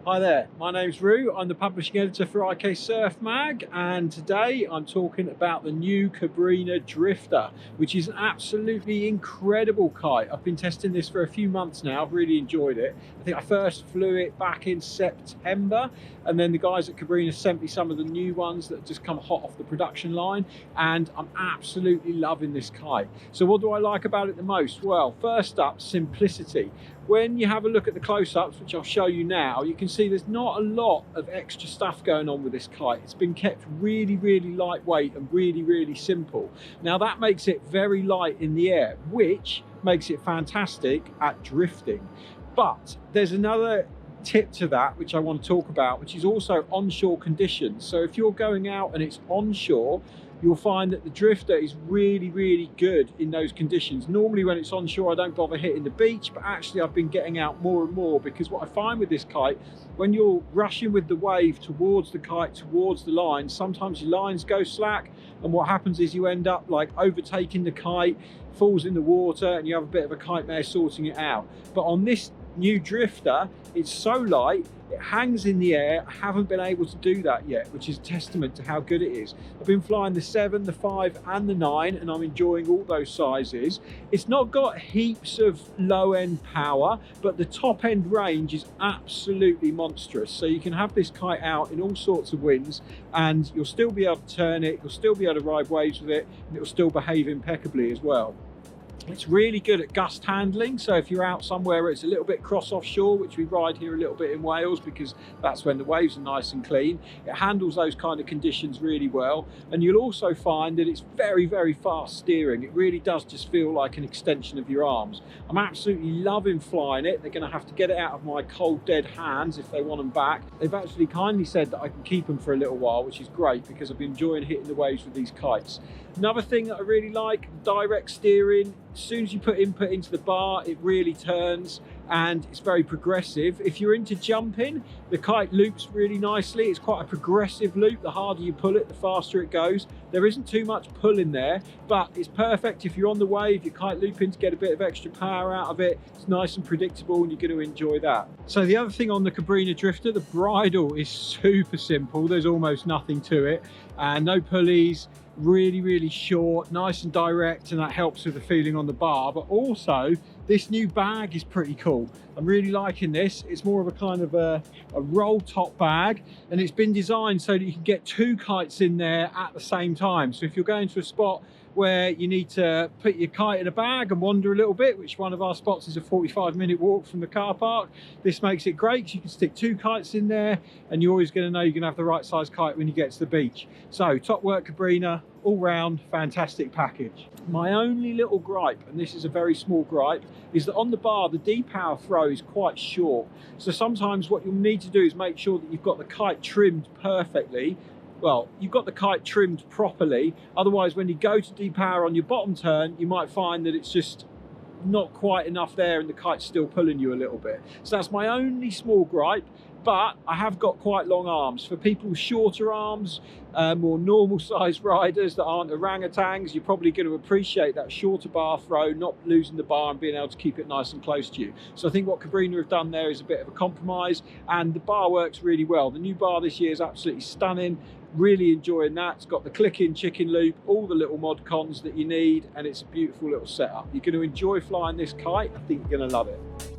Hi there, my name's Rou. I'm the publishing editor for IK Surf Mag, and today I'm talking about the new Cabrinha Drifter, which is an absolutely incredible kite. I've been testing this for a few months now. I've really enjoyed it. I think I first flew it back in September, and then the guys at Cabrinha sent me some of the new ones that just come hot off the production line, and I'm absolutely loving this kite. So what do I like about it the most? Well, first up, simplicity. When you have a look at the close-ups, which I'll show you now, you can see there's not a lot of extra stuff going on with this kite. It's been kept really, really lightweight and really, really simple. Now that makes it very light in the air, which makes it fantastic at drifting. But there's another tip to that which I want to talk about, which is also onshore conditions. So if you're going out and it's onshore, you'll find that the drifter is really, really good in those conditions. Normally when it's onshore, I don't bother hitting the beach, but actually I've been getting out more and more, because what I find with this kite, when you're rushing with the wave towards the kite, towards the line, sometimes your lines go slack, and what happens is you end up like overtaking the kite, falls in the water, and you have a bit of a kite mare sorting it out. But on this new drifter, it's so light, it hangs in the air. I haven't been able to do that yet, which is a testament to how good it is. I've been flying the 7, the 5 and the 9, and I'm enjoying all those sizes. It's not got heaps of low end power, but the top end range is absolutely monstrous. So you can have this kite out in all sorts of winds and you'll still be able to turn it, you'll still be able to ride waves with it, and it'll still behave impeccably as well. It's really good at gust handling, so if you're out somewhere where it's a little bit cross offshore, which we ride here a little bit in Wales because that's when the waves are nice and clean, it handles those kind of conditions really well. And you'll also find that it's very, very fast steering. It really does just feel like an extension of your arms. I'm absolutely loving flying it. They're going to have to get it out of my cold dead hands if they want them back. They've actually kindly said that I can keep them for a little while, which is great because I've been enjoying hitting the waves with these kites. Another thing that I really like, direct steering. As soon as you put input into the bar, it really turns and it's very progressive. If you're into jumping, the kite loops really nicely. It's quite a progressive loop. The harder you pull it, the faster it goes. There isn't too much pull in there, but it's perfect if you're on the wave, you're kite looping to get a bit of extra power out of it. It's nice and predictable and you're going to enjoy that. So the other thing on the Cabrinha Drifter, the bridle is super simple. There's almost nothing to it and no pulleys. Really, really short, nice and direct, and that helps with the feeling on the bar. But also this new bag is pretty cool. I'm really liking this. It's more of a kind of a roll top bag, and it's been designed so that you can get 2 kites in there at the same time. So if you're going to a spot where you need to put your kite in a bag and wander a little bit, which one of our spots is a 45-minute walk from the car park, this makes it great because you can stick 2 kites in there and you're always going to know you're going to have the right size kite when you get to the beach. So top work Cabrinha, all round fantastic package. My only little gripe, and this is a very small gripe, is that on the bar the D-power throw is quite short. So sometimes what you'll need to do is make sure that you've got the kite trimmed perfectly. Well, you've got the kite trimmed properly, otherwise when you go to depower on your bottom turn, you might find that it's just not quite enough there and the kite's still pulling you a little bit. So that's my only small gripe, but I have got quite long arms. For people with shorter arms, more normal sized riders that aren't orangutans, you're probably going to appreciate that shorter bar throw, not losing the bar and being able to keep it nice and close to you. So I think what Cabrinha have done there is a bit of a compromise, and the bar works really well. The new bar this year is absolutely stunning. Really enjoying that. It's got the click-in chicken loop, all the little mod cons that you need, and it's a beautiful little setup. You're going to enjoy flying this kite. I think you're going to love it.